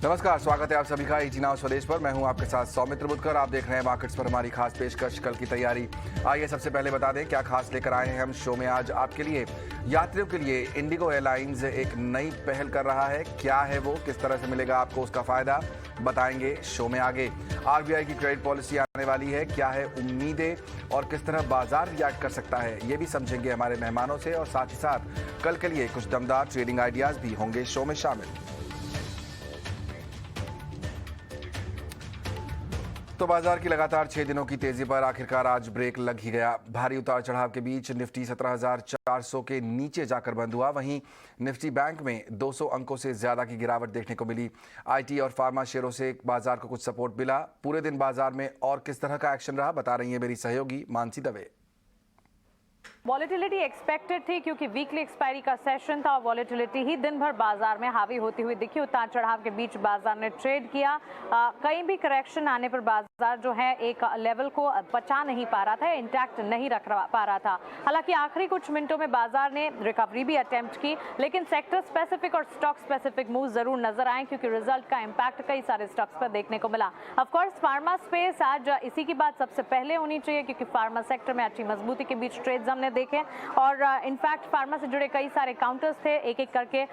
नमस्कार, स्वागत है आप सभी का ईटी नाउ स्वदेश पर। मैं हूं आपके साथ सौमित्र बुद्धकर। आप देख रहे हैं मार्केट्स पर हमारी खास पेशकश, कल की तैयारी। आइए सबसे पहले बता दें क्या खास लेकर आए हैं हम शो में आज आपके लिए। यात्रियों के लिए इंडिगो एयरलाइंस एक नई पहल कर रहा है। क्या है वो, किस तरह से मिलेगा आपको उसका फायदा, बताएंगे शो में आगे। आरबीआई की क्रेडिट पॉलिसी आने वाली है, क्या है उम्मीदें और किस तरह बाजार रिएक्ट कर सकता है, ये भी समझेंगे हमारे मेहमानों से। और साथ ही साथ कल के लिए कुछ दमदार ट्रेडिंग आइडियाज भी होंगे शो में शामिल। तो बाजार की लगातार 6 दिनों की तेजी पर आखिरकार आज ब्रेक लग ही गया। भारी उतार चढ़ाव के बीच निफ्टी 17,400 के नीचे जाकर बंद हुआ। वहीं निफ्टी बैंक में 200 अंकों से ज्यादा की गिरावट देखने को मिली। आईटी और फार्मा शेयरों से बाजार को कुछ सपोर्ट मिला। पूरे दिन बाजार में और किस तरह का एक्शन रहा, बता रही है मेरी सहयोगी मानसी दवे। वॉलेटिलिटी एक्सपेक्टेड थी क्योंकि वीकली एक्सपायरी का सेशन था और वॉलेटिलिटी ही दिन भर बाजार में हावी होती हुई दिखी। उतार चढ़ाव के बीच बाजार ने ट्रेड किया। कहीं भी करेक्शन आने पर बाजार जो है एक लेवल को बचा नहीं पा रहा था, इंटैक्ट नहीं रख पा रहा था। हालांकि आखिरी कुछ मिनटों में बाजार ने रिकवरी भी अटेम्प्ट की, लेकिन सेक्टर स्पेसिफिक और स्टॉक स्पेसिफिक मूव जरूर नजर आए क्योंकि रिजल्ट का इंपैक्ट कई सारे स्टॉक्स पर देखने को मिला। ऑफकोर्स फार्मा स्पेस आज इसी की बात सबसे पहले होनी चाहिए क्योंकि फार्मा सेक्टर में अच्छी मजबूती के बीच ट्रेड्स हमने देखे और इनफैक्ट फार्मा से जुड़े कई सारे काउंटर्स थे, एक एक करके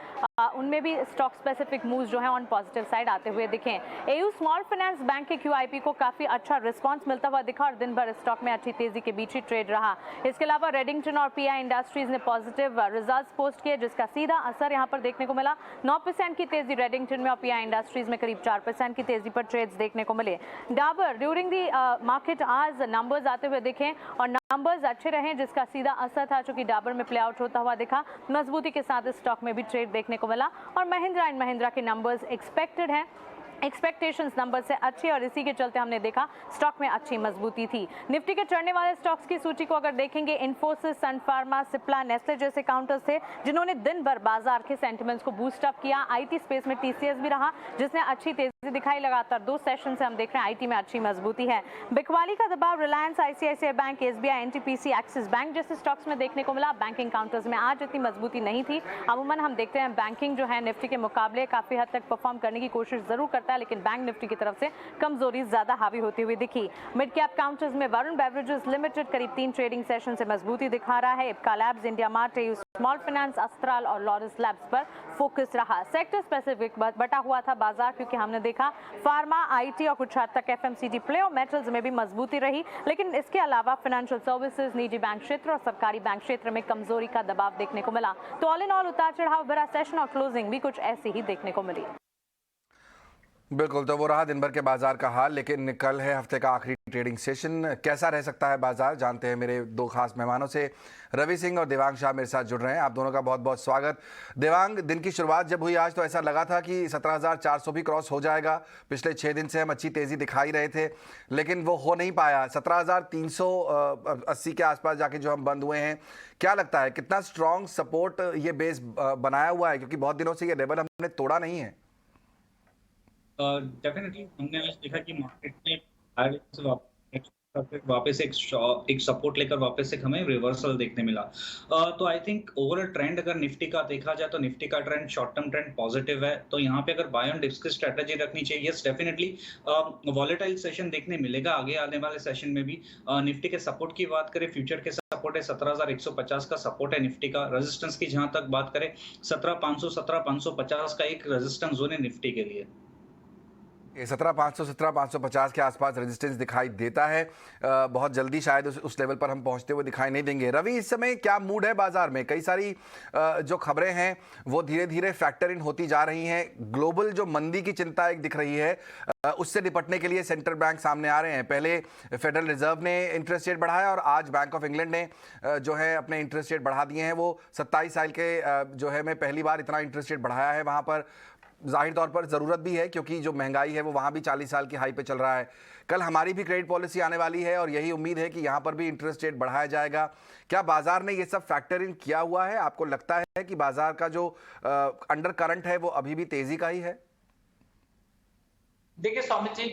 उनमें भी स्टॉक स्पेसिफिक मूव्स जो है ऑन पॉजिटिव साइड आते हुए दिखे। एयू स्मॉल फाइनेंस बैंक के क्यूआईपी को काफी अच्छा रिस्पांस मिलता हुआ दिखा और दिन भर स्टॉक में अच्छी तेजी के बीच ही ट्रेड रहा। इसके अलावा रेडिंगटन और पीआई इंडस्ट्रीज ने पॉजिटिव रिजल्ट्स पोस्ट किए जिसका सीधा असर यहां पर देखने को मिला। 9% की तेजी रेडिंगटन में और पीआई इंडस्ट्रीज में करीब 4% की तेजी पर ट्रेड्स देखने को मिले। डाबर ड्यूरिंग दी मार्केट आज नंबर्स आते हुए दिखे और नंबर्स अच्छे रहे जिसका सीधा असर था जो कि डाबर में प्ले आउट होता हुआ दिखा। मजबूती के साथ स्टॉक में भी ट्रेड देखने को मिला और महिंद्रा एंड महिंद्रा के नंबर्स एक्सपेक्टेड हैं, एक्सपेक्टेशंस नंबर से अच्छी और इसी के चलते हमने देखा स्टॉक में अच्छी मजबूती थी। निफ्टी के चढ़ने वाले स्टॉक्स की सूची को अगर देखेंगे, इन्फोसिस, सन फार्मा, सिप्ला, नेस्ले जैसे काउंटर्स थे जिन्होंने दिन भर बाजार के सेंटिमेंट्स को बूस्ट अप किया। आईटी स्पेस में टीसीएस भी रहा जिसने अच्छी तेजी दिखाई। लगातार 2 सेशन से हम देख रहे हैं आईटी में अच्छी मजबूती है। बिकवाली का दबाव Reliance, ICICI bank, SBI, NTPC, axis bank जैसे स्टॉक्स में देखने को मिला। बैंकिंग काउंटर्स में आज इतनी मजबूती नहीं थी। अमूमन हम देखते हैं बैंकिंग जो है निफ्टी के मुकाबले काफी हद तक परफॉर्म करने की कोशिश जरूर करता है, लेकिन बैंक निफ्टी की तरफ से कमजोरी ज्यादा हावी होती हुई दिखी। मिड कैप काउंटर्स में वरुण बेवरेजेस लिमिटेड करीब 3 ट्रेडिंग सेशन से मजबूती दिखा रहा है। Ipca labs, India mart, AU small finance, Astral और लॉरस लैब्स पर फोकस रहा। सेक्टर स्पेसिफिक बटा हुआ था बाजार क्योंकि हमने देखा फार्मा, आईटी और कुछ हद तक एफएमसीजी प्ले और मेटल्स में भी मजबूती रही, लेकिन इसके अलावा फाइनेंशियल सर्विसेज, निजी बैंक क्षेत्र और सरकारी बैंक क्षेत्र में कमजोरी का दबाव देखने को मिला। तो ऑल इन ऑल उतार चढ़ाव भरा सेशन और क्लोजिंग भी कुछ ऐसी ही देखने को मिली। बिल्कुल, तो वो रहा दिन भर के बाजार का हाल। लेकिन कल है हफ्ते का आखिरी ट्रेडिंग सेशन। कैसा रह सकता है बाजार, जानते हैं मेरे 2 खास मेहमानों से। रवि सिंह और देवांग शाह मेरे साथ जुड़ रहे हैं। आप दोनों का बहुत बहुत स्वागत। देवांग, दिन की शुरुआत जब हुई आज तो ऐसा लगा था कि 17,400 भी क्रॉस हो जाएगा। पिछले 6 दिन से हम अच्छी तेजी दिखाई रहे थे लेकिन वो हो नहीं पाया। 17,380 के आसपास जाके जो हम बंद हुए हैं, क्या लगता है कितना स्ट्रॉन्ग सपोर्ट ये बेस बनाया हुआ है, क्योंकि बहुत दिनों से ये लेवल हमने तोड़ा नहीं है। डेफिनेटली हमने आज देखा कि मार्केट ने वापस एक सपोर्ट लेकर वापस एक हमें रिवर्सल देखने मिला। तो आई थिंक ओवरऑल ट्रेंड अगर निफ्टी का देखा जाए तो निफ्टी का trend short term trend positive है। तो यहाँ पे अगर बाय ऑन डिप्स की स्ट्रेटजी रखनी चाहिए। यस, डेफिनेटली वॉलेटाइल सेशन देखने मिलेगा आगे आने वाले सेशन में भी। निफ्टी के सपोर्ट की बात करें, फ्यूचर के सपोर्ट है 17,150 का सपोर्ट है निफ्टी का। रेजिस्टेंस की जहां तक बात करें 17,500 17,550 का एक रेजिस्टेंस जोन है निफ्टी के लिए। 17,500 17,550 के आसपास रेजिस्टेंस दिखाई देता है। बहुत जल्दी शायद उस लेवल पर हम पहुंचते हुए दिखाई नहीं देंगे। रवि, इस समय क्या मूड है बाजार में? कई सारी जो खबरें हैं वो धीरे धीरे फैक्टर इन होती जा रही हैं। ग्लोबल जो मंदी की चिंता एक दिख रही है, उससे निपटने के लिए सेंट्रल बैंक सामने आ रहे हैं। पहले फेडरल रिजर्व ने इंटरेस्ट रेट बढ़ाया और आज बैंक ऑफ इंग्लैंड ने जो है अपने इंटरेस्ट रेट बढ़ा दिए हैं। वो 27 साल के जो है मैं पहली बार इतना इंटरेस्ट रेट बढ़ाया है। वहां पर जाहिर तौर पर ज़रूरत भी है क्योंकि जो महंगाई है वो वहाँ भी 40 साल की हाई पे चल रहा है। कल हमारी भी क्रेडिट पॉलिसी आने वाली है और यही उम्मीद है कि यहाँ पर भी इंटरेस्ट रेट बढ़ाया जाएगा। क्या बाजार ने ये सब फैक्टर इन किया हुआ है? आपको लगता है कि बाजार का जो अंडर करंट है वो अभी भी तेजी का ही है? देखिए सौमित जी,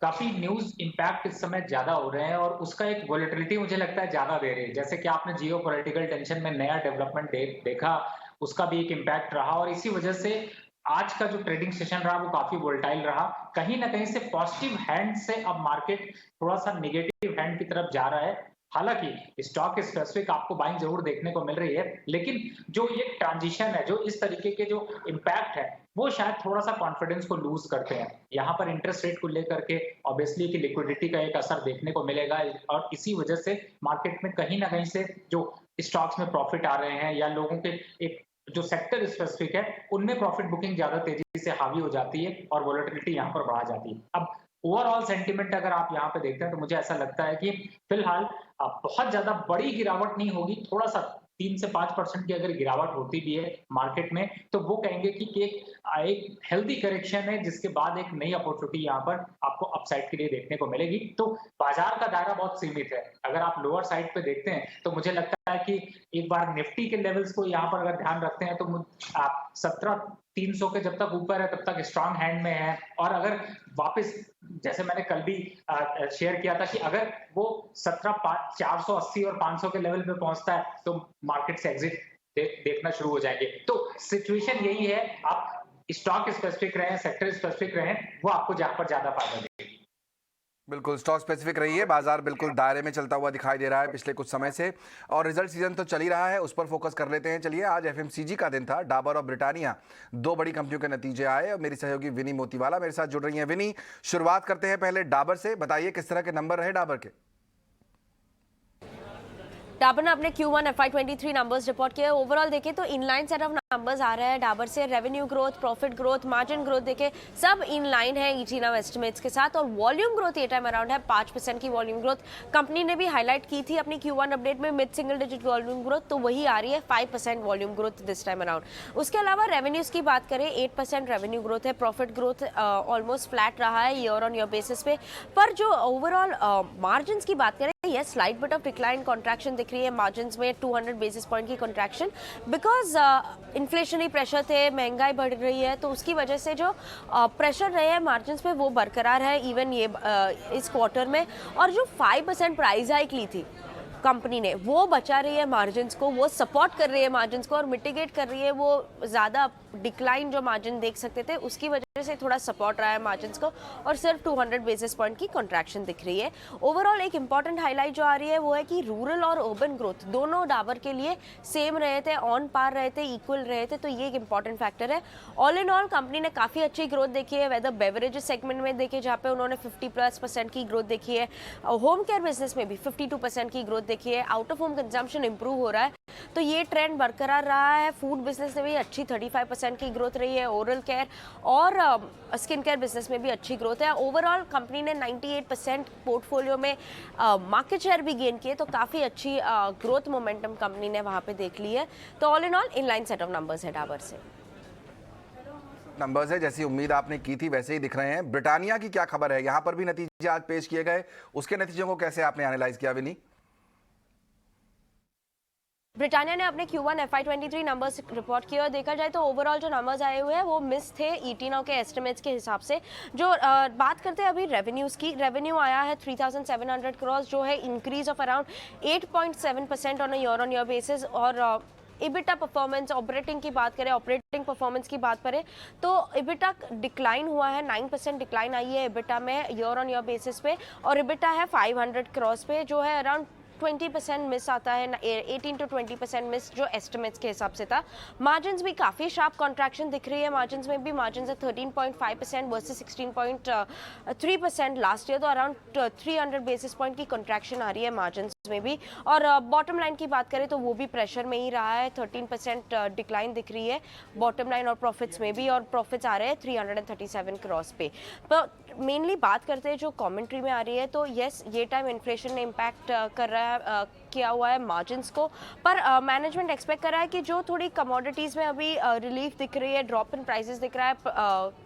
काफी न्यूज इंपैक्ट इस समय ज्यादा हो रहे हैं और उसका एक वोलेटिलिटी मुझे लगता है ज्यादा दे रही है। जैसे कि आपने जियो पॉलिटिकल टेंशन में नया डेवलपमेंट देखा, उसका भी एक इम्पैक्ट रहा और इसी वजह से आज का जो ट्रेडिंग सेशन रहा वो काफी वोलेटाइल रहा, कहीं ना कहीं से पॉजिटिव हैंड से अब मार्केट थोड़ा सा नेगेटिव हैंड की तरफ जा रहा है। हालांकि स्टॉक स्पेसिफिक आपको बाइंग जरूर देखने को मिल रही है, लेकिन जो ये ट्रांजिशन है, जो इस तरीके के जो इम्पैक्ट है, वो शायद थोड़ा सा कॉन्फिडेंस को लूज करते हैं। यहाँ पर इंटरेस्ट रेट को लेकर के ऑब्वियसली कि लिक्विडिटी का एक असर देखने को मिलेगा, और इसी वजह से मार्केट में कहीं ना कहीं से जो स्टॉक्स में प्रॉफिट आ रहे हैं या लोगों के एक जो सेक्टर स्पेसिफिक है उनमें प्रॉफिट बुकिंग ज्यादा तेजी से हावी हो जाती है और वोलेटिलिटी यहाँ पर बढ़ा जाती है। अब ओवरऑल सेंटीमेंट अगर आप यहाँ पे देखते हैं तो मुझे ऐसा लगता है कि फिलहाल बहुत ज्यादा बड़ी गिरावट नहीं होगी, थोड़ा सा 3 से 5% की अगर गिरावट होती भी है मार्केट में तो वो कहेंगे कि एक हेल्दी करेक्शन है, जिसके बाद एक नई अपॉर्चुनिटी यहाँ पर आपको अपसाइड के लिए देखने को मिलेगी। तो बाजार का दायरा बहुत सीमित है। अगर आप लोअर साइड पे देखते हैं तो मुझे लगता है कि एक बार निफ्टी के लेवल्स को यहाँ पर अगर ध्यान रखते हैं तो आप 17,300 के जब तक ऊपर है तब तक स्ट्रांग हैंड में है, और अगर वापस जैसे मैंने कल भी शेयर किया था कि अगर वो 17,480 और 500 के लेवल पे पहुंचता है तो मार्केट से एग्जिट देखना शुरू हो जाएंगे। तो सिचुएशन यही है, आप स्टॉक स्पेसिफिक रहें, सेक्टर स्पेसिफिक रहें, वो आपको जहां पर ज्यादा फायदा देगी। बिल्कुल स्टॉक स्पेसिफिक रही है, बाजार बिल्कुल दायरे में चलता हुआ दिखाई दे रहा है पिछले कुछ समय से, और रिजल्ट सीजन तो चल ही रहा है, उस पर फोकस कर लेते हैं। चलिए, आज एफएमसीजी का दिन था। डाबर और ब्रिटानिया, दो बड़ी कंपनियों के नतीजे आए और मेरी सहयोगी विनी मोतीवाला मेरे साथ जुड़ रही हैं। विनी, शुरुआत करते हैं पहले डाबर से, बताइए किस तरह के नंबर रहे डाबर के? डाबर ने अपने Q1 FY23 नंबर्स रिपोर्ट किए। ओवरऑल देखें तो इनलाइन सेट ऑफ नंबर्स आ रहा है डाबर से। Revenue growth, profit growth, margin growth देखें सब इन लाइन है ईटीना एस्टिमेट्स के साथ, और वॉल्यूम ग्रोथ ये टाइम अराउंड है 5% की वॉल्यूम ग्रोथ। कंपनी ने भी हाईलाइट की थी अपनी Q1 अपडेट में mid single digit volume growth, तो वही आ रही है 5% volume growth this time around. उसके अलावा रेवेन्यूज की बात करें 8% रेवेन्यू ग्रोथ है। प्रॉफिट ग्रोथ ऑलमोस्ट फ्लैट रहा है ईयर ऑन ईयर बेसिस पे। पर जो ओवरऑल मार्जिन की बात करें, ये slight bit of decline contraction दिख रही है मार्जिन्स में, 200 बेसिस पॉइंट की कॉन्ट्रैक्शन, बिकॉज इन्फ्लेशनरी प्रेशर थे, महंगाई बढ़ रही है, तो उसकी वजह से जो प्रेशर रहे हैं मार्जिन्स पे वो बरकरार है इवन ये इस क्वार्टर में। और जो 5% प्राइस हाइक ली थी कंपनी ने, वो बचा रही है मार्जिन्स को, वो सपोर्ट कर रही है मार्जिन्स को और मिटिगेट कर रही है वो ज़्यादा डिक्लाइन जो मार्जिन देख सकते थे उसकी वजह से थोड़ा सपोर्ट रहा है मार्जिन्स को, और सिर्फ 200 बेसिस पॉइंट की कॉन्ट्रैक्शन दिख रही है। ओवरऑल एक इंपॉर्टेंट हाईलाइट जो आ रही है वो है कि रूरल और अर्बन ग्रोथ दोनों डाबर के लिए सेम रहे थे, ऑन पार रहे थे, इक्वल रहे थे, तो ये एक इंपॉर्टेंट फैक्टर है। ऑल इन ऑल कंपनी ने काफ़ी अच्छी ग्रोथ देखी है, वेदर बेवरेजेस सेगमेंट में देखे जहाँ पे उन्होंने 50+% की ग्रोथ देखी है, होम केयर बिजनेस में भी 52% की ग्रोथ देखी है, out of home consumption improve हो रहा है, तो ये ट्रेंड बरकरार रहा है। फूड बिजनेस में भी अच्छी 35% की ग्रोथ रही है, ओरल केयर और स्किन केयर बिजनेस में भी अच्छी ग्रोथ है। ओवरऑल कंपनी ने 98% पोर्टफोलियो में मार्केट शेयर भी गेन किए, तो काफ़ी अच्छी ग्रोथ मोमेंटम कंपनी ने वहाँ पे देख ली है। तो all in all inline set of numbers है डाबर से। नंबर्स है जैसी उम्मीद आपने की थी वैसे ही दिख रहे हैं। ब्रिटानिया की क्या खबर है? यहाँ पर भी नतीजे आज पेश किए गए, उसके नतीजों को कैसे आपने एनालाइज किया विनी? ब्रिटानिया ने अपने Q1 FY23 नंबर्स रिपोर्ट किए और देखा जाए तो ओवरऑल जो नंबर्स आए हुए हैं वो मिस थे ईटीना के एस्टिमेट्स के हिसाब से। जो बात करते हैं अभी रेवेन्यूज़ की, रेवेन्यू आया है 3,700 करोड़, जो है increase of around 8.7% on year on year basis. और इबिटा परफॉर्मेंस, ऑपरेटिंग की बात करें, ऑपरेटिंग परफॉर्मेंस की बात करें तो इबिटा डिक्लाइन हुआ है, 9% डिक्लाइन आई है इबिटा में ईयर ऑन ईयर बेसिस पे, और इबिटा है 500 करोड़ पे, जो है अराउंड 20% मिस आता है, 18 to 20% मिस जो एस्टिमेट्स के हिसाब से था। मार्जिन्स भी काफ़ी शार्प कॉन्ट्रैक्शन दिख रही है, मार्जिन्स में भी मार्जिन्स है 13.5% वर्सेस 16.3% लास्ट ईयर, तो अराउंड 300 बेसिस पॉइंट की कॉन्ट्रैक्शन आ रही है मार्जिन्स में भी। और बॉटम लाइन की बात करें तो वो भी प्रेशर में ही रहा है, 13% डिक्लाइन दिख रही है बॉटम लाइन और प्रॉफिट्स में भी, और प्रॉफिट्स आ रहे हैं 337 करोड़ पे। पर मेनली बात करते हैं जो कमेंट्री में आ रही है तो यस, ये टाइम इन्फ्लेशन ने इम्पैक्ट कर रहा है, किया हुआ है मार्जिन्स को, पर मैनेजमेंट एक्सपेक्ट कर रहा है कि जो थोड़ी कमोडिटीज़ में अभी रिलीफ दिख रही है, ड्रॉप इन प्राइसेस दिख रहा है,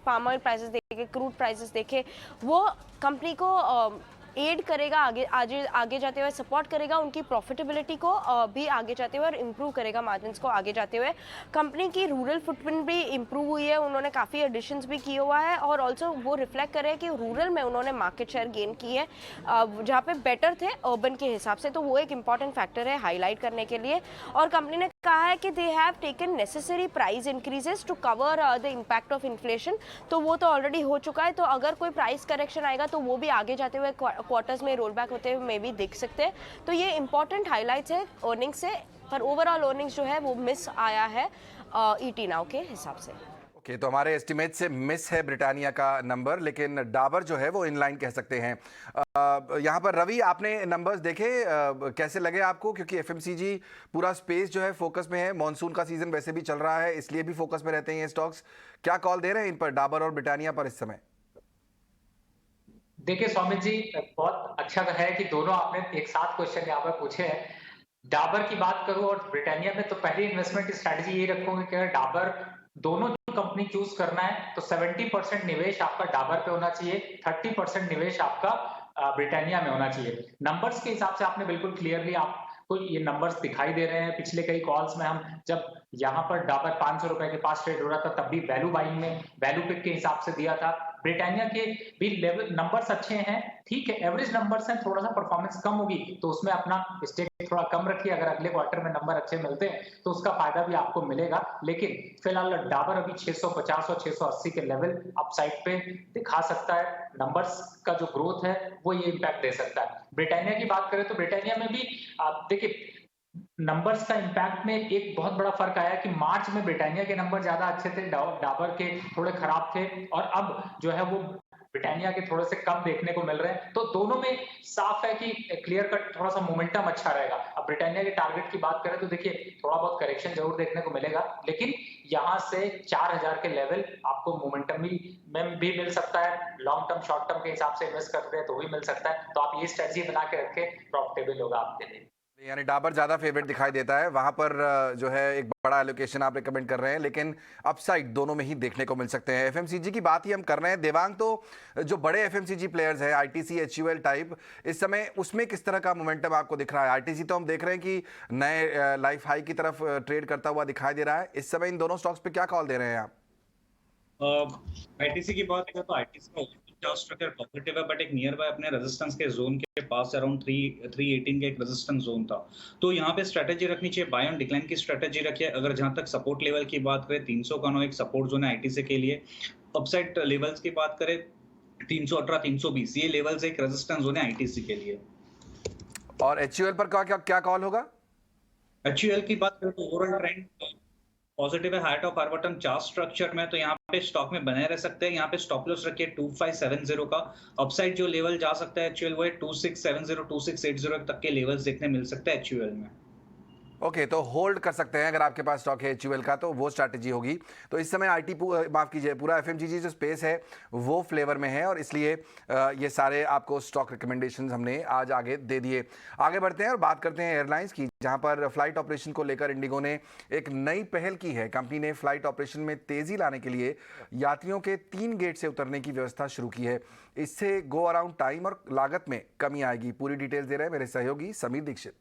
पाम ऑयल प्राइसेस देखे, क्रूड प्राइसेस देखे, वो कंपनी को एड करेगा, आगे जाते हुए सपोर्ट करेगा उनकी प्रॉफिटेबिलिटी को भी आगे जाते हुए, और इम्प्रूव करेगा मार्जिन्स को आगे जाते हुए। कंपनी की रूरल फुटप्रिंट भी इम्प्रूव हुई है, उन्होंने काफ़ी एडिशंस भी किया हुआ है, और ऑल्सो वो रिफ्लेक्ट कर रहे हैं कि रूरल में उन्होंने मार्केट शेयर गेन की है जहाँ पे बेटर थे अर्बन के हिसाब से, तो वो एक इम्पॉर्टेंट फैक्टर है हाईलाइट करने के लिए। और कंपनी ने कहा है कि they have taken necessary price increases to cover the impact of inflation, तो वो तो ऑलरेडी हो चुका है। तो अगर कोई प्राइस करेक्शन आएगा तो वो भी आगे जाते हुए क्वार्टर्स में रोल बैक होते हुए मे भी दिख सकते हैं। तो ये इंपॉर्टेंट हाईलाइट्स है अर्निंग्स से, पर ओवरऑल अर्निंग्स जो है वो मिस आया है ईटी नाउ के हिसाब से। ओके, तो हमारे एस्टिमेट से मिस है ब्रिटानिया का नंबर, लेकिन डाबर जो है वो इनलाइन कह सकते हैं। यहाँ पर रवि, आपने नंबर्स देखे, कैसे लगे आपको? क्योंकि एफएमसीजी पूरा स्पेस जो है फोकस में है, मॉनसून का सीजन वैसे भी चल रहा है, इसलिए भी फोकस में रहते हैं ये स्टॉक्स। क्या कॉल दे रहे हैं इन पर, डाबर और ब्रिटानिया पर इस समय? देखिए स्वामी जी, बहुत अच्छा है कि दोनों आपने एक साथ क्वेश्चन यहाँ पर पूछे हैं। डाबर की बात करूं और ब्रिटानिया में, तो पहली इन्वेस्टमेंट स्ट्रैटेजी ये रखूंगी कि अगर डाबर दोनों कंपनी चूज करना है तो 70% निवेश आपका डाबर पे होना चाहिए, 30% निवेश आपका ब्रिटानिया में होना चाहिए। नंबर्स के हिसाब से आपने बिल्कुल क्लियरली आपको ये नंबर्स दिखाई दे रहे हैं। पिछले कई कॉल्स में हम जब यहाँ पर डाबर 500 रुपए के पास ट्रेड हो रहा था तब भी वैल्यू बाइंग में वैल्यू पिक के हिसाब से दिया था। ब्रिटानिया के भी लेवल नंबर्स अच्छे हैं, ठीक है, एवरेज नंबर्स हैं, थोड़ा सा परफॉर्मेंस कम होगी तो उसमें अपना स्टेक थोड़ा कम रखिए। अगर अगले क्वार्टर में नंबर अच्छे मिलते हैं तो उसका फायदा भी आपको मिलेगा। लेकिन फिलहाल डाबर अभी 650 और 680 के लेवल अपसाइड पे दिखा सकता है। नंबर्स का जो ग्रोथ है वो ये इम्पैक्ट दे सकता है। ब्रिटानिया की बात करें तो ब्रिटानिया में भी आप देखिए नंबर्स का इम्पैक्ट में एक बहुत बड़ा फर्क आया कि मार्च में ब्रिटानिया के नंबर ज्यादा अच्छे थे, डाबर के थोड़े खराब थे, और अब जो है वो ब्रिटानिया के थोड़े से कम देखने को मिल रहे हैं। तो दोनों में साफ है कि क्लियर कट थोड़ा सा मोमेंटम अच्छा रहेगा। अब ब्रिटानिया के टारगेट की बात करें तो देखिए थोड़ा बहुत करेक्शन जरूर देखने को मिलेगा, लेकिन यहाँ से 4000 के लेवल आपको मोमेंटम में भी मिल सकता है। लॉन्ग टर्म शॉर्ट टर्म के हिसाब से इन्वेस्ट करते हैं तो भी मिल सकता है। तो आप ये स्ट्रेटजी बना के रखें, प्रॉफिटेबल होगा आपके लिए। यानी डाबर ज़्यादा फेवरेट दिखाई देता है, वहाँ पर जो है एक बड़ा एलोकेशन आप रिकमेंड कर रहे हैं, लेकिन अपसाइड दोनों में ही देखने को मिल सकते हैं। एफएमसीजी की बात ही हम कर रहे हैं। देवांग, तो जो बड़े एफएमसीजी प्लेयर्स हैं, आईटीसी, एचयूएल टाइप, इस समय उसमें किस तरह का मोमेंटम आपको दिख रहा है? आईटीसी तो हम देख रहे हैं कि नए लाइफ हाई की तरफ ट्रेड करता हुआ दिखाई दे रहा है। इस समय इन दोनों स्टॉक्स पे क्या कॉल दे रहे हैं आप? आईटीसी की बात करें तो आईटीसी का चार्ट स्ट्रक्चर पॉजिटिव है, बट एक नियर बाय अपने रेजिस्टेंस के जोन के पास अराउंड 318 का एक रेजिस्टेंस जोन था। तो यहाँ पे स्ट्रेटेजी रखनी चाहिए, बाय ऑन डिक्लाइन की स्ट्रेटेजी रखिए। अगर जहां तक सपोर्ट लेवल की बात करें 300 का एक सपोर्ट जोन है आईटीसी के लिए। अपसाइड लेवल्स की बात करें 318, 320 ये लेवल्स एक रेजिस्टेंस जोन है आईटीसी के लिए। और एचयूएल पर क्या कॉल होगा? एचयूएल की बात करें तो ओवरऑल ट्रेंड पॉजिटिव है, high top bottom chart structure में, तो यहाँ पे स्टॉक में बने रह सकते हैं। यहाँ पे स्टॉप लॉस रखिए 2570 का। अपसाइड जो लेवल जा सकता है एचयूएल वो है 2670, 2680 तक के लेवल्स देखने मिल सकते हैं एचयूएल में। ओके, तो होल्ड कर सकते हैं अगर आपके पास स्टॉक है एचयूएल का, तो वो स्ट्रैटेजी होगी। तो इस समय माफ कीजिए, पूरा एफएमसीजी जो स्पेस है वो फ्लेवर में है, और इसलिए ये सारे आपको स्टॉक रिकमेंडेशंस हमने आज आगे दे दिए। आगे बढ़ते हैं और बात करते हैं एयरलाइंस की, जहां पर फ्लाइट ऑपरेशन को लेकर इंडिगो ने एक नई पहल की है। कंपनी ने फ्लाइट ऑपरेशन में तेजी लाने के लिए यात्रियों के 3 गेट से उतरने की व्यवस्था शुरू की है। इससे गो अराउंड टाइम और लागत में कमी आएगी। पूरी डिटेल्स दे रहे हैं मेरे सहयोगी समीर दीक्षित।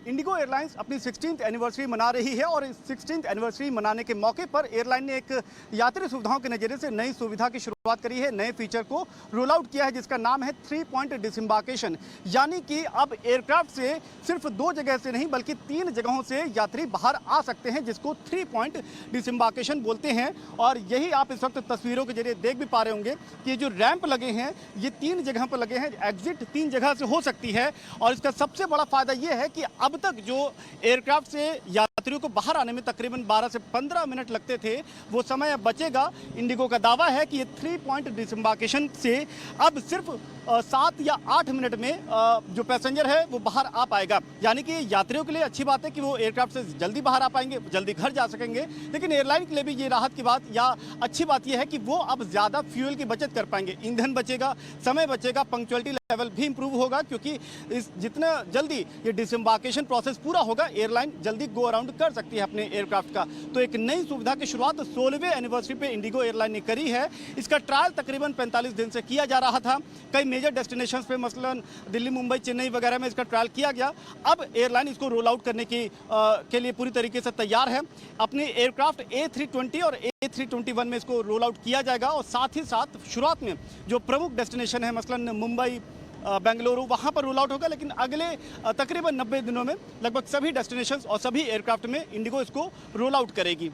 इंडिगो एयरलाइंस अपनी 16th एनिवर्सरी मना रही है, और इस 16th एनिवर्सरी मनाने के मौके पर एयरलाइन ने एक यात्री सुविधाओं के नज़रिए से नई सुविधा की शुरुआत करी है। नए फीचर को रोल आउट किया है जिसका नाम है 3 पॉइंट डिसएम्बार्केशन। यानी कि अब एयरक्राफ्ट से सिर्फ 2 जगह से नहीं बल्कि 3 जगहों से यात्री बाहर आ सकते हैं, जिसको 3 पॉइंट डिसएम्बार्केशन बोलते हैं। और यही आप इस वक्त तस्वीरों के जरिए देख भी पा रहे होंगे कि जो रैंप लगे हैं ये 3 जगह पर लगे हैं। एग्जिट 3 जगह से हो सकती है, और इसका सबसे बड़ा फायदा यह है कि अब तक जो एयरक्राफ्ट से यात्रियों को बाहर आने में तकरीबन 12 से 15 मिनट लगते थे वो समय अब बचेगा। इंडिगो का दावा है कि ये 3 पॉइंट डिसएम्बार्केशन से अब सिर्फ 7 या 8 मिनट में जो पैसेंजर है वो बाहर आ पाएगा। यानी कि यात्रियों के लिए अच्छी बात है कि वो एयरक्राफ्ट से जल्दी बाहर आ पाएंगे, जल्दी घर जा सकेंगे, लेकिन एयरलाइन के लिए भी ये राहत की बात या अच्छी बात यह है कि वो अब ज़्यादा फ्यूल की बचत कर पाएंगे। ईंधन बचेगा, समय बचेगा, पंक्चुअलिटी लेवल भी इंप्रूव होगा, क्योंकि इस जितना जल्दी ये डिसएम्बार्केशन प्रोसेस पूरा होगा एयरलाइन जल्दी गो अराउंड कर सकती है अपने एयरक्राफ्ट का। तो एक नई सुविधा की शुरुआत 16वें एनिवर्सरी पे इंडिगो एयरलाइन ने करी है। इसका ट्रायल तकरीबन 45 दिन से किया जा रहा था। कई मेजर डेस्टिनेशंस पे मसलन दिल्ली, मुंबई, चेन्नई वगैरह में इसका ट्रायल किया गया। अब एयरलाइन इसको रोल आउट करने के लिए पूरी तरीके से तैयार है। अपने एयरक्राफ्ट A320 और A321 में इसको रोल आउट किया जाएगा, और साथ ही साथ शुरुआत में जो प्रमुख डेस्टिनेशन है मसलन मुंबई, बेंगलुरु, वहाँ पर रोल आउट होगा। लेकिन अगले तकरीबन 90 दिनों में लगभग सभी डेस्टिनेशंस और सभी एयरक्राफ्ट में इंडिगो इसको रोल आउट करेगी।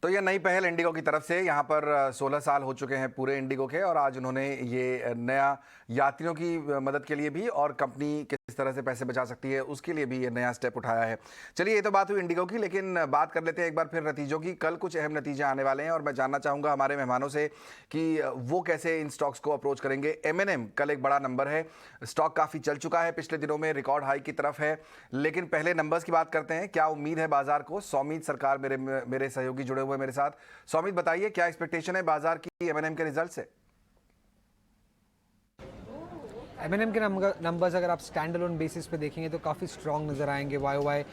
तो ये नई पहल इंडिगो की तरफ से, यहाँ पर 16 साल हो चुके हैं पूरे इंडिगो के, और आज उन्होंने ये नया यात्रियों की मदद के लिए भी और कंपनी किस तरह से पैसे बचा सकती है उसके लिए भी ये नया स्टेप उठाया है। चलिए, ये तो बात हुई इंडिगो की, लेकिन बात कर लेते हैं एक बार फिर नतीजों की। कल कुछ अहम नतीजे आने वाले हैं और मैं जानना चाहूँगा हमारे मेहमानों से कि वो कैसे इन स्टॉक्स को अप्रोच करेंगे। M&M कल एक बड़ा नंबर है, स्टॉक काफ़ी चल चुका है, पिछले दिनों में रिकॉर्ड हाई की तरफ है, लेकिन पहले नंबर्स की बात करते हैं। क्या उम्मीद है बाजार को? सौमीत सरकार मेरे सहयोगी जुड़े हुए मेरे साथ। सौमीत, बताइए क्या एक्सपेक्टेशन है बाजार की M&M के रिजल्ट से? M&M के नंबर्स अगर आप स्टैंड अलोन बेसिस पे देखेंगे तो काफ़ी स्ट्रॉन्ग नज़र आएंगे। YOY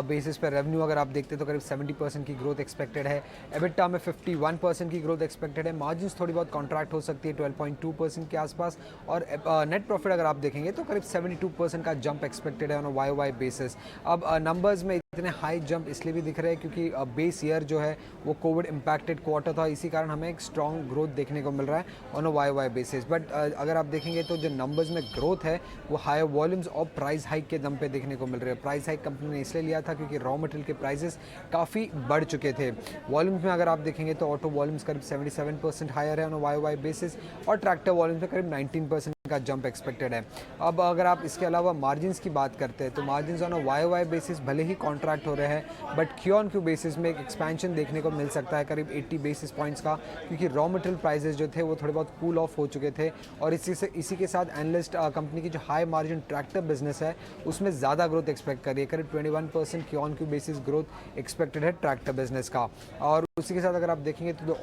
बेसिस पे रेवेन्यू अगर आप देखते हैं तो करीब 70% की ग्रोथ एक्सपेक्टेड है। EBITDA में 51% की ग्रोथ एक्सपेक्टेड है। मार्जिन्स थोड़ी बहुत कॉन्ट्रैक्ट हो सकती है 12.2% के आसपास, और नेट प्रॉफिट अगर आप देखेंगे तो करीब 72% का जंप एक्सपेक्टेड है ऑन YOY बेसिस। अब नंबर्स में इतने हाई जंप इसलिए भी दिख रहे हैं क्योंकि बेस ईयर जो है वो कोविड इम्पैक्टेड क्वार्टर था, इसी कारण हमें एक स्ट्रॉन्ग ग्रोथ देखने को मिल रहा है ऑन YOY बेसिस। बट अगर आप देखेंगे तो जो नंबर्स में ग्रोथ है वो हायर वॉल्यूम्स और प्राइस हाइक के दम पे देखने को मिल रहे हैं। प्राइस हाइक कंपनी ने इसलिए लिया था क्योंकि रॉ मटेरियल के प्राइसेस काफ़ी बढ़ चुके थे। वॉल्यूम्स में अगर आप देखेंगे तो ऑटो वॉल्यूम्स करीब 77% हायर है ऑन YOY बेसिस, और ट्रैक्टर वॉल्यूम्स में करीब 19% का जंप एक्सपेक्टेड है। अब अगर आप इसके अलावा मार्जिन्स की बात करते हैं तो मार्जिन्स ऑन YOY बेसिस भले ही कॉन्ट्रैक्ट हो रहे हैं, बट Q-on-Q बेसिस में एक एक्सपेंशन देखने को मिल सकता है करीब 80 बेसिस पॉइंट्स का, क्योंकि रॉ मटेरियल प्राइसेस जो थे वो थोड़े बहुत कूल ऑफ हो चुके थे। और इसी के साथ एनालिस्ट कंपनी की जो हाई मार्जिन ट्रैक्टर बिजनेस है उसमें ज़्यादा ग्रोथ एक्सपेक्ट करिए, करीब 21% Q-on-Q बेसिस ग्रोथ एक्सपेक्टेड है ट्रैक्टर बिजनेस का। और उसी के साथ अगर आप देखेंगे तो जो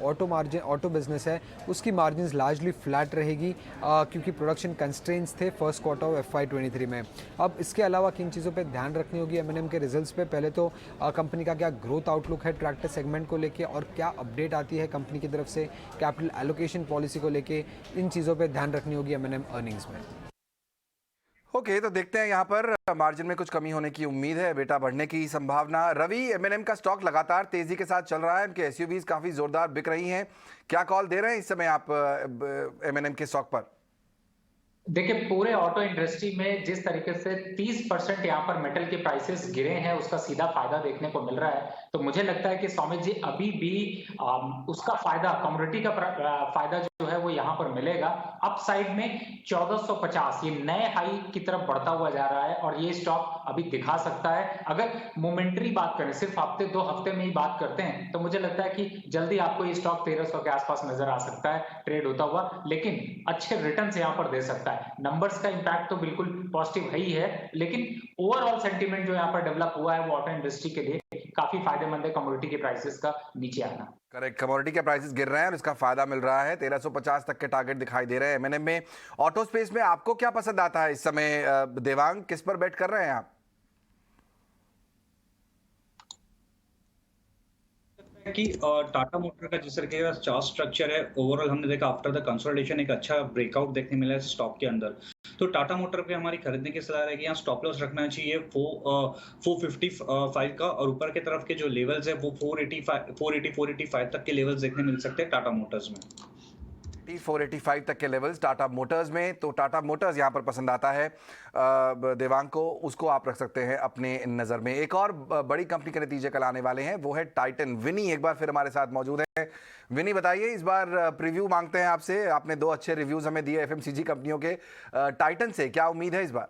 ऑटो बिजनेस है उसकी मार्जिन्स लार्जली फ्लैट रहेगी क्योंकि प्रोडक्शन कंस्ट्रेंट्स थे फर्स्ट क्वार्टर ऑफ FY23 में। अब इसके अलावा किन चीज़ों पे ध्यान रखनी होगी M&M के रिजल्ट्स पे? पहले तो कंपनी का क्या ग्रोथ आउटलुक है ट्रैक्टर सेगमेंट को लेके, और क्या अपडेट आती है कंपनी की तरफ से कैपिटल एलोकेशन पॉलिसी को लेके, इन चीज़ों पे ध्यान रखनी होगी M&M अर्निंग्स में। ओके, तो देखते हैं। यहाँ पर मार्जिन में कुछ कमी होने की उम्मीद है, बेटा बढ़ने की संभावना। रवि, M&M का स्टॉक लगातार तेजी के साथ चल रहा है, उनके SUVs काफी जोरदार बिक रही हैं, क्या कॉल दे रहे हैं इस समय आप M&M के स्टॉक पर? देखिए, पूरे ऑटो इंडस्ट्री में जिस तरीके से 30% यहाँ पर मेटल के प्राइसेस गिरे हैं उसका सीधा फायदा देखने को मिल रहा है। तो मुझे लगता है कि सौमित जी अभी भी उसका फायदा, कमोडिटी का फायदा जो है वो यहाँ पर मिलेगा। अपसाइड में 1450 ये नए हाई की तरफ बढ़ता हुआ जा रहा है और ये स्टॉक अभी दिखा सकता है। अगर मोमेंटरी बात करें, सिर्फ हफ्ते 2 हफ्ते में ही बात करते हैं, तो मुझे लगता है कि जल्दी आपको ये स्टॉक 1300 के आसपास नजर आ सकता है ट्रेड होता हुआ, लेकिन अच्छे रिटर्न्स यहाँ पर दे सकता है। नंबर्स का इंपैक्ट तो बिल्कुल पॉजिटिव ही है, लेकिन ओवरऑल सेंटीमेंट जो यहाँ पर डेवलप हुआ है वो ऑटो इंडस्ट्री के लिए काफी फायदेमंद है कमोडिटी के प्राइसेस का नीचे आना। करेक्ट, कमोडिटी के प्राइसेस गिर रहे हैं और इसका फायदा मिल रहा है। 1350 तक के टारगेट दिखाई दे रहे हैं M&M में। ऑटो स्पेस में आपको क्या पसंद आता है इस समय? देवांग, किस पर बेट कर रहे हैं आप? कि टाटा मोटर का जिस तरीके का चार्ट स्ट्रक्चर है, ओवरऑल हमने देखा आफ्टर द कंसोलिडेशन एक अच्छा ब्रेकआउट देखने मिला है स्टॉक के अंदर। तो टाटा मोटर पे हमारी खरीदने की सलाह रहेगी। यहाँ स्टॉप लॉस रखना चाहिए 455 का, और ऊपर के तरफ के जो लेवल्स है वो 485 तक के लेवल्स देखने मिल सकते हैं टाटा मोटर्स में। 485 तक के लेवल्स टाटा मोटर्स में, तो टाटा मोटर्स यहाँ पर पसंद आता है देवांग को, उसको आप रख सकते हैं अपने नज़र में। एक और बड़ी कंपनी के नतीजे कल आने वाले हैं, वो है टाइटन। विनी एक बार फिर हमारे साथ मौजूद है। विनी, बताइए, इस बार प्रीव्यू मांगते हैं आपसे। आपने 2 अच्छे रिव्यूज हमें दिए FMCG कंपनियों के, टाइटन से क्या उम्मीद है इस बार?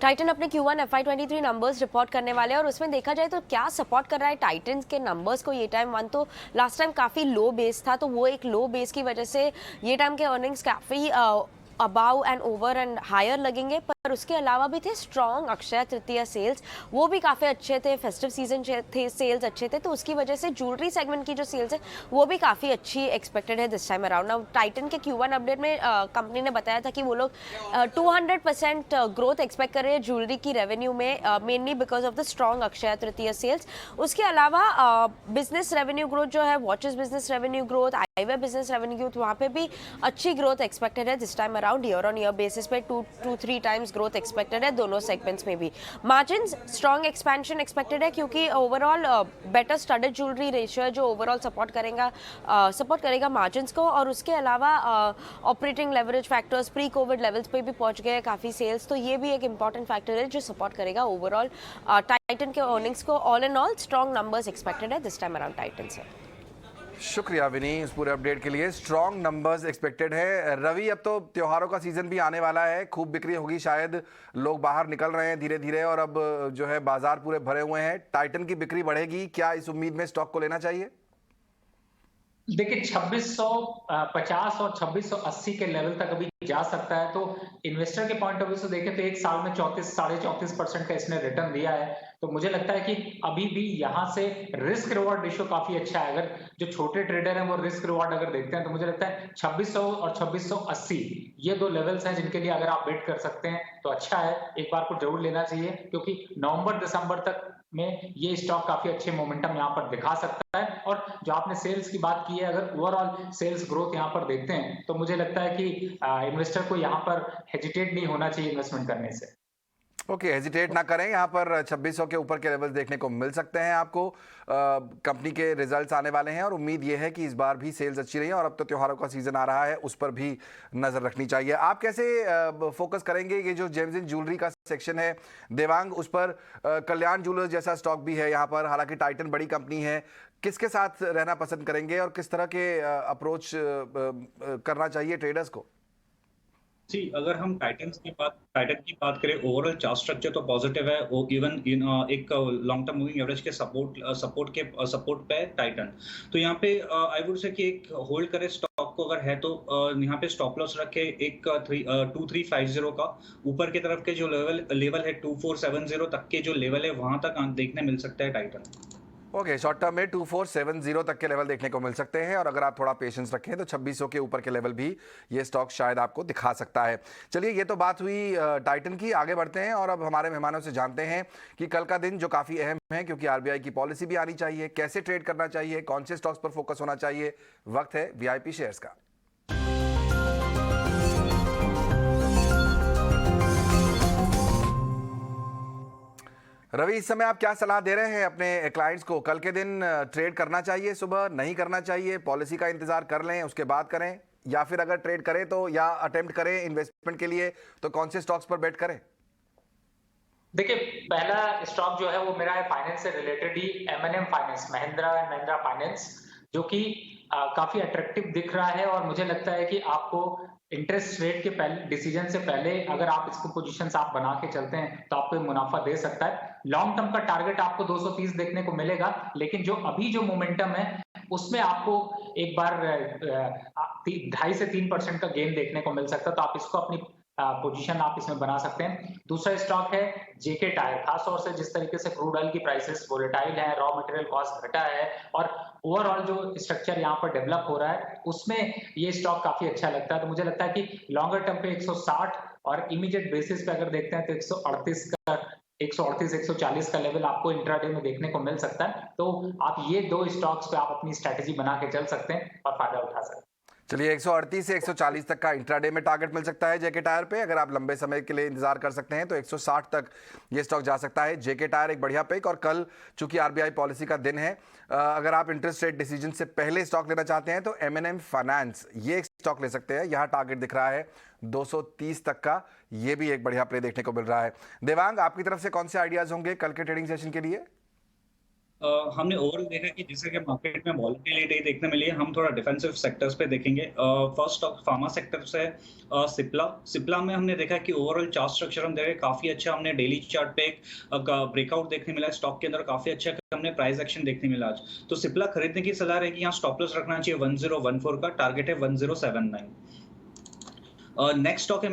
टाइटन अपने Q1 FY23 नंबर्स रिपोर्ट करने वाले हैं और उसमें देखा जाए तो क्या सपोर्ट कर रहा है टाइटन के नंबर्स को ये टाइम। वन तो लास्ट टाइम काफ़ी लो बेस था, तो वो एक लो बेस की वजह से ये टाइम के अर्निंग्स काफ़ी above and over and higher लगेंगे, पर उसके अलावा भी थे स्ट्रॉन्ग अक्षय तृतीया सेल्स, वो भी काफ़ी अच्छे थे। फेस्टिव सीजन थे, सेल्स अच्छे थे, तो उसकी वजह से ज्वेलरी सेगमेंट की जो सेल्स है वो भी काफ़ी अच्छी एक्सपेक्टेड है this time around. Now Titan के Q1 अपडेट में कंपनी ने बताया था कि वो लोग 200% ग्रोथ एक्सपेक्ट कर रहे हैं ज्वेलरी की रेवेन्यू में, mainly because of the strong Akshaya Tritiya sales. उसके अलावा बिजनेस रेवेन्यू ग्रोथ जो है, watches business revenue growth, eyewear business revenue growth, वहाँ पे भी अच्छी ग्रोथ एक्सपेक्टेड है this time around. Around year on year basis पे 2-3 टाइम्स ग्रोथ एक्सपेक्टेड है दोनों सेगमेंट्स में भी। मार्जिन स्ट्रॉन्ग एक्सपेंशन एक्सपेक्टेड है क्योंकि overall better studded jewellery ratio है जो ओवरऑल सपोर्ट करेगा मार्जिन को, और उसके अलावा operating leverage factors pre Covid levels पे भी पहुंच गए काफ़ी सेल्स, तो ये भी एक इंपॉर्टेंट फैक्टर है जो सपोर्ट करेगा ओवरऑल टाइटन के अर्निंग्स को। All in all strong numbers expected है दिस टाइम अराउंड टाइटन से। शुक्रिया विनी इस पूरे अपडेट के लिए। स्ट्रॉन्ग नंबर्स एक्सपेक्टेड है। रवि, अब तो त्योहारों का सीजन भी आने वाला है, खूब बिक्री होगी, शायद लोग बाहर निकल रहे हैं धीरे धीरे और अब जो है बाजार पूरे भरे हुए हैं, टाइटन की बिक्री बढ़ेगी क्या? इस उम्मीद में स्टॉक को लेना चाहिए? देखिए 2650 और 2680 के लेवल तक अभी जा सकता है, तो इन्वेस्टर के पॉइंट ऑफ व्यू से देखें तो एक साल में 34-34.5% का इसने रिटर्न दिया है, तो मुझे लगता है कि अभी भी यहाँ से रिस्क रिवॉर्ड रेशियो काफी अच्छा है। अगर जो छोटे ट्रेडर हैं वो रिस्क रिवॉर्ड अगर देखते हैं तो मुझे लगता है 2600 और 2680 ये दो लेवल्स हैं जिनके लिए अगर आप वेट कर सकते हैं तो अच्छा है, एक बार को जरूर लेना चाहिए, क्योंकि नवंबर दिसंबर तक में ये स्टॉक काफी अच्छे मोमेंटम यहाँ पर दिखा सकता है। और जो आपने सेल्स की बात की है, अगर ओवरऑल सेल्स ग्रोथ यहाँ पर देखते हैं तो मुझे लगता है कि इन्वेस्टर को यहाँ पर हेजिटेट नहीं होना चाहिए इन्वेस्टमेंट करने से। ओके, हेजिटेट ना करें, यहाँ पर 2600 के ऊपर के लेवल्स देखने को मिल सकते हैं आपको। कंपनी के रिजल्ट्स आने वाले हैं और उम्मीद ये है कि इस बार भी सेल्स अच्छी रही है, और अब तो त्योहारों का सीजन आ रहा है, उस पर भी नजर रखनी चाहिए। आप कैसे फोकस करेंगे ये जो जेम्स एंड ज्वेलरी का सेक्शन है देवांग, उस पर कल्याण ज्वेलर्स जैसा स्टॉक भी है यहाँ पर, हालांकि टाइटन बड़ी कंपनी है, किसके साथ रहना पसंद करेंगे और किस तरह के अप्रोच करना चाहिए ट्रेडर्स को? जी, अगर हम टाइटन की बात करें, ओवरऑल चार्ट स्ट्रक्चर तो पॉजिटिव है, वो इवन एक लॉन्ग टर्म मूविंग एवरेज के सपोर्ट पे टाइटन, तो यहाँ पे आई वुड से कि एक होल्ड करे स्टॉक को, अगर है तो यहाँ पे स्टॉप लॉस रखे एक 2350 का, ऊपर की तरफ के जो लेवल है 2470 तक के जो लेवल है वहां तक देखने मिल सकता है टाइटन। ओके, शॉर्ट टर्म में 2470 तक के लेवल देखने को मिल सकते हैं, और अगर आप थोड़ा पेशेंस रखें तो 2600 के ऊपर के लेवल भी ये स्टॉक शायद आपको दिखा सकता है। चलिए, ये तो बात हुई टाइटन की, आगे बढ़ते हैं और अब हमारे मेहमानों से जानते हैं कि कल का दिन जो काफ़ी अहम है, क्योंकि आरबीआई की पॉलिसी भी आनी चाहिए, कैसे ट्रेड करना चाहिए, कौन से स्टॉक्स पर फोकस होना चाहिए। वक्त है वीआईपी शेयर्स का। रवि, इस समय आप क्या सलाह दे रहे हैं अपने क्लाइंट्स को? कल के दिन ट्रेड करना चाहिए, सुबह नहीं करना चाहिए, पॉलिसी का इंतजार कर लें उसके बाद करें, या फिर अगर ट्रेड करें तो या अटेम्प्ट करें इन्वेस्टमेंट के लिए तो कौन से स्टॉक्स पर बेट करें? देखिए, पहला स्टॉक जो है वो मेरा है फाइनेंस से related he, M&M finance, Mahindra and Mahindra finance, जो कि काफी अट्रैक्टिव दिख रहा है, और मुझे लगता है कि आपको इंटरेस्ट रेट के पहले डिसीजन से पहले अगर आप इसको पोजीशंस आप बना के चलते हैं तो आपको मुनाफा दे सकता है। लॉन्ग टर्म का टारगेट आपको 230 देखने को मिलेगा, लेकिन जो अभी जो मोमेंटम है उसमें आपको एक बार 2.5 से 3% का गेन देखने को मिल सकता है, तो आप इसको अपनी पोजीशन आप इसमें बना सकते हैं। दूसरा स्टॉक है जेके टायर, खासतौर से जिस तरीके से क्रूड ऑयल की प्राइसेस वोलेटाइल है, रॉ मटेरियल कॉस्ट घटा है और ओवरऑल जो स्ट्रक्चर यहाँ पर डेवलप हो रहा है उसमें ये स्टॉक काफी अच्छा लगता है। तो मुझे लगता है कि लॉन्गर टर्म पे 160 और इमीडिएट बेसिस पे अगर देखते हैं तो 138-140 का लेवल आपको इंट्राडे में देखने को मिल सकता है। तो आप ये दो स्टॉक्स पे आप अपनी स्ट्रेटेजी बना के चल सकते हैं और फायदा उठा सकते हैं। चलिए, 138 से 140 तक का इंट्राडे में टारगेट मिल सकता है जेके टायर पे। अगर आप लंबे समय के लिए इंतजार कर सकते हैं तो 160 तक ये स्टॉक जा सकता है। जेके टायर एक बढ़िया पिक, और कल चूंकि आरबीआई पॉलिसी का दिन है, अगर आप इंटरेस्ट रेट डिसीजन से पहले स्टॉक लेना चाहते हैं तो M&M फाइनेंस ये एक स्टॉक ले सकते हैं। यहाँ टारगेट दिख रहा है 230 तक का, ये भी एक बढ़िया प्ले देखने को मिल रहा है। देवांग, आपकी तरफ से कौन से आइडियाज होंगे कल के ट्रेडिंग सेशन के लिए? हमने ओवरऑल देखा कि जैसे कि मार्केट में वॉलेटिलिटी देखने मिली है, हम थोड़ा डिफेंसिव सेक्टर्स पे देखेंगे। फर्स्ट स्टॉक फार्मा सेक्टर से सिप्ला में हमने देखा कि ओवरऑल चार्ट स्ट्रक्चर हम देख रहे काफी अच्छा, हमने डेली चार्ट पे एक ब्रेकआउट देखने मिला स्टॉक के अंदर, काफी अच्छा हमने प्राइस एक्शन देखने मिला आज। तो सिप्ला खरीदने की सलाह रहेगी, यहाँ स्टॉप लॉस रखना चाहिए 1014 का, टारगेट है 1079। नेक्स्ट स्टॉक है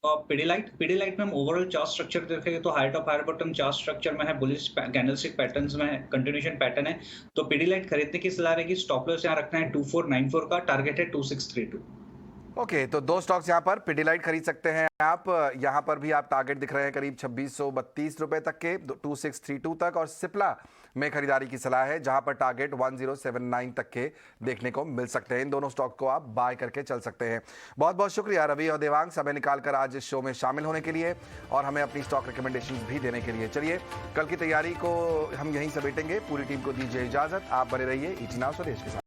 पिडीलाइट में हम ओवरऑल चार्ट स्ट्रक्चर देखेंगे तो high top higher bottom chart structure में है, बुलिश कैंडलस्टिक पैटर्न्स में है, कंटिन्यूएशन पैटर्न है। तो पिडीलाइट खरीदने की सलाह रहेगी, स्टॉप लॉस यहाँ रखना है 2494 का, टारगेट है 2632। ओके, तो दो स्टॉक्स यहाँ पर पिडिलाइट खरीद सकते हैं आप। यहाँ पर भी आप टारगेट दिख रहे हैं करीब 2632 रुपए तक के, 2632 तक, और सिप्ला में खरीदारी की सलाह है जहां पर टारगेट 1079 तक के देखने को मिल सकते हैं। इन दोनों स्टॉक को आप बाय करके चल सकते हैं। बहुत बहुत शुक्रिया रवि और देवांग, समय निकालकर आज इस शो में शामिल होने के लिए और हमें अपनी स्टॉक रिकमेंडेशंस भी देने के लिए। चलिए, कल की तैयारी को हम यहीं समेटेंगे। पूरी टीम को दीजिए इजाजत। आप बने रहिए ईटी नाउ स्वदेश के साथ।